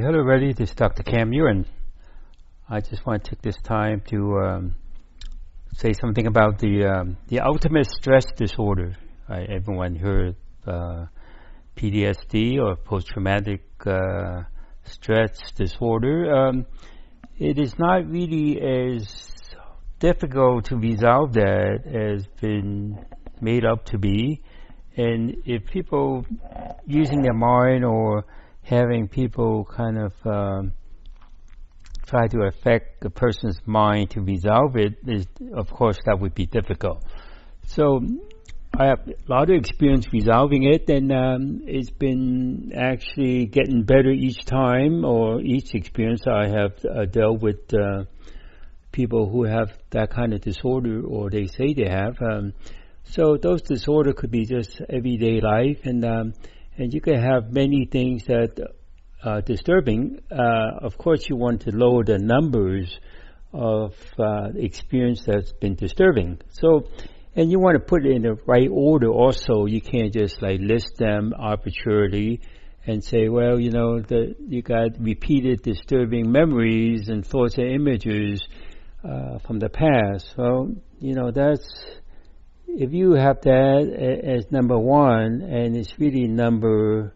Hello, everybody. This is Dr. Kam Yuen. I just want to take this time to say something about the ultimate stress disorder. Everyone heard PTSD or post-traumatic stress disorder. It is not really as difficult to resolve that as been made up to be. And if people using their mind or having people kind of try to affect a person's mind to resolve it, of course, that would be difficult. So I have a lot of experience resolving it, and it's been actually getting better each time or each experience I have dealt with people who have that kind of disorder, or they say they have. So those disorders could be just everyday life, and you can have many things that are disturbing. Of course, you want to lower the numbers of experience that's been disturbing. So, and you want to put it in the right order also. You can't just like list them arbitrarily and say, well, you know, you got repeated disturbing memories and thoughts and images from the past. Well, you know, if you have that as number one, and it's really number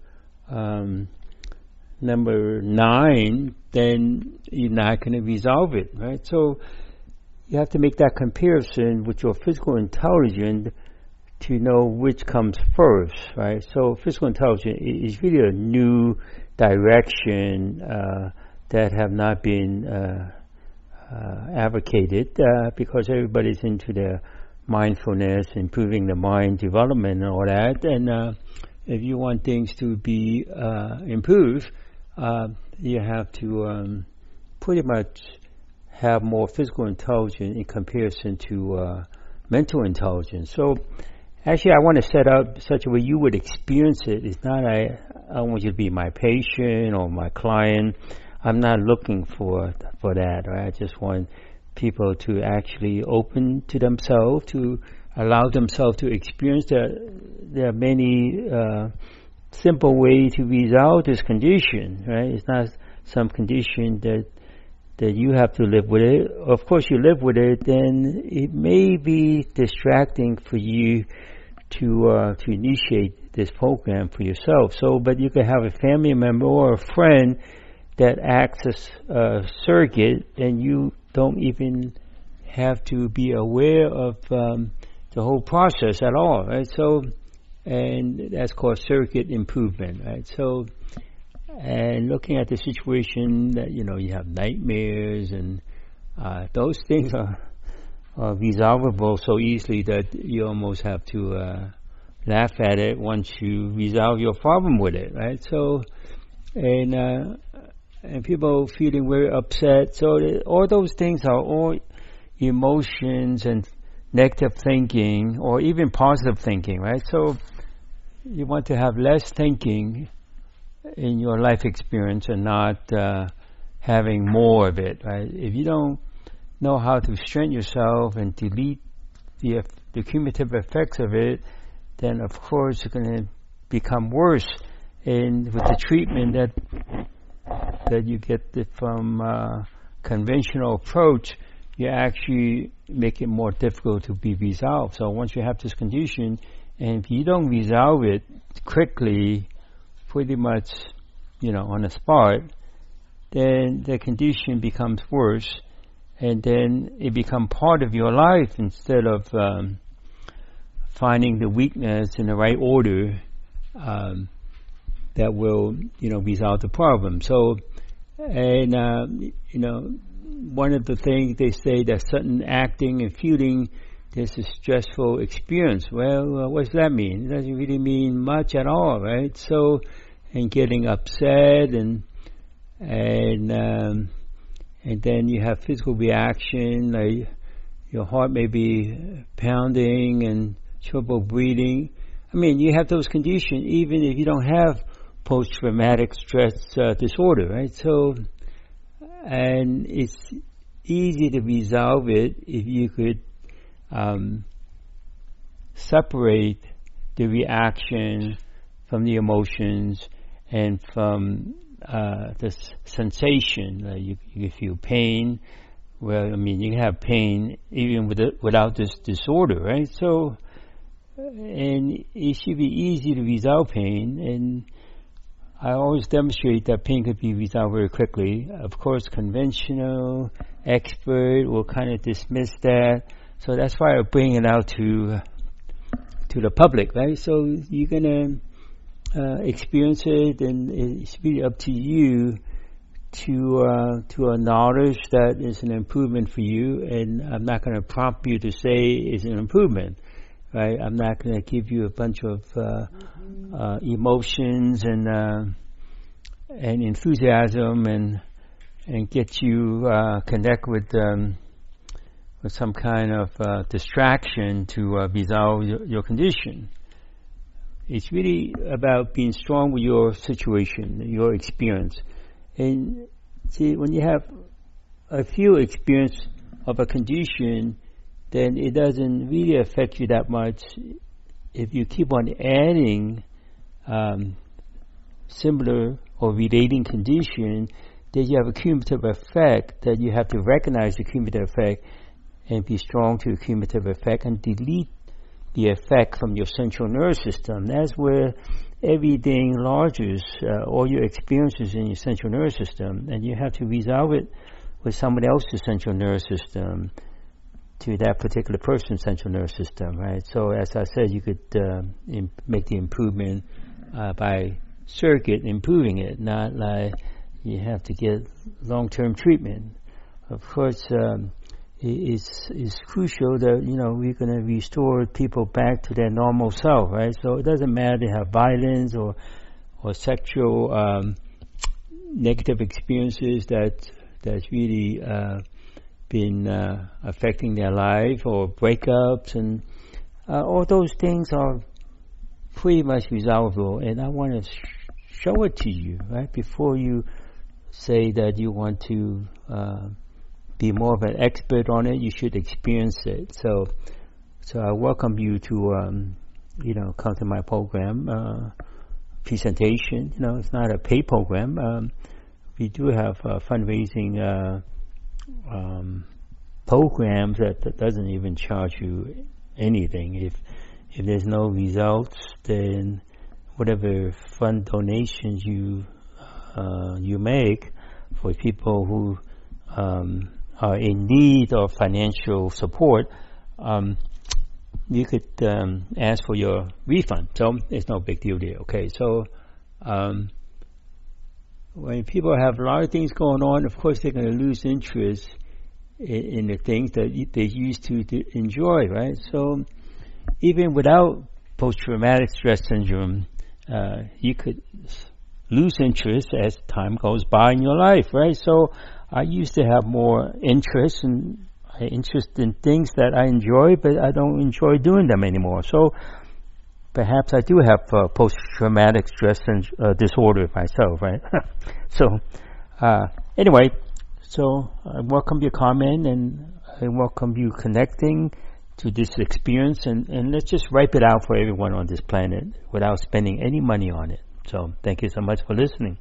9, then you're not going to resolve it, right? So you have to make that comparison with your physical intelligence to know which comes first, right? So physical intelligence is really a new direction that have not been advocated because everybody's into the mindfulness, improving the mind development and all that. And if you want things to be improved, you have to pretty much have more physical intelligence in comparison to mental intelligence. So actually I want to set up such a way you would experience it. It's not I want you to be my patient or my client. I'm not looking for that, right? I just want people to actually open to themselves, to allow themselves to experience that there are many simple ways to resolve this condition, right? It's not some condition that you have to live with it. Of course, you live with it, then it may be distracting for you to initiate this program for yourself. So, but you can have a family member or a friend that acts as a surrogate, and you don't even have to be aware of the whole process at all, right? So, and that's called surrogate improvement, right? So, and looking at the situation that, you know, you have nightmares, and those things are resolvable so easily that you almost have to laugh at it once you resolve your problem with it, right? So, and people feeling very upset. So all those things are all emotions and negative thinking, or even positive thinking, right? So you want to have less thinking in your life experience and not having more of it, right? If you don't know how to strengthen yourself and delete the cumulative effects of it, then of course it's going to become worse. And with the treatment that you get from conventional approach, you actually make it more difficult to be resolved. So once you have this condition, and if you don't resolve it quickly, pretty much, you know, on the spot, then the condition becomes worse, and then it becomes part of your life instead of finding the weakness in the right order that will, you know, resolve the problem. So, and you know, one of the things they say that sudden acting and feeling, there's a stressful experience. Well, what does that mean? It doesn't really mean much at all, right? So, and getting upset, and then you have physical reaction, like your heart may be pounding and trouble breathing. I mean, you have those conditions even if you don't have post-traumatic stress disorder, right? So, and it's easy to resolve it if you could separate the reaction from the emotions and from this sensation. You feel pain. Well, I mean, you can have pain even without this disorder, right? So, and it should be easy to resolve pain, and I always demonstrate that pain could be resolved very quickly. Of course, conventional expert will kind of dismiss that, so that's why I bring it out to the public, right? So you're gonna experience it, and it's really up to you to acknowledge that it's an improvement for you, and I'm not going to prompt you to say it's an improvement, right? I'm not going to give you a bunch of emotions and enthusiasm and get you connect with some kind of distraction to resolve your condition. It's really about being strong with your situation, your experience. And see, when you have a few experience of a condition, then it doesn't really affect you that much. If you keep on adding similar or relating condition, then you have a cumulative effect that you have to recognize the cumulative effect and be strong to the cumulative effect and delete the effect from your central nervous system. That's where everything lodges, all your experiences in your central nervous system, and you have to resolve it with somebody else's central nervous system to that particular person's central nervous system, right? So as I said, you could make the improvement by circuit improving it, not like you have to get long-term treatment. Of course, it's crucial that, we're going to restore people back to their normal self, right? So it doesn't matter they have violence or sexual negative experiences that's really been affecting their life, or breakups, and all those things are pretty much resolvable. And I want to show it to you, right? Before you say that you want to be more of an expert on it, you should experience it. So I welcome you to, come to my program presentation. It's not a paid program. We do have fundraising programs that doesn't even charge you anything. If there's no results, then whatever fund donations you make for people who are in need of financial support, you could ask for your refund. So it's no big deal there. Okay, so when people have a lot of things going on, of course they're going to lose interest in the things that they used to enjoy, right? So even without post-traumatic stress syndrome, you could lose interest as time goes by in your life, right? So I used to have more interest in things that I enjoy, but I don't enjoy doing them anymore. So perhaps I do have post-traumatic stress disorder myself, right? So anyway, so I welcome your comment, and I welcome you connecting to this experience, and let's just wipe it out for everyone on this planet without spending any money on it. So thank you so much for listening.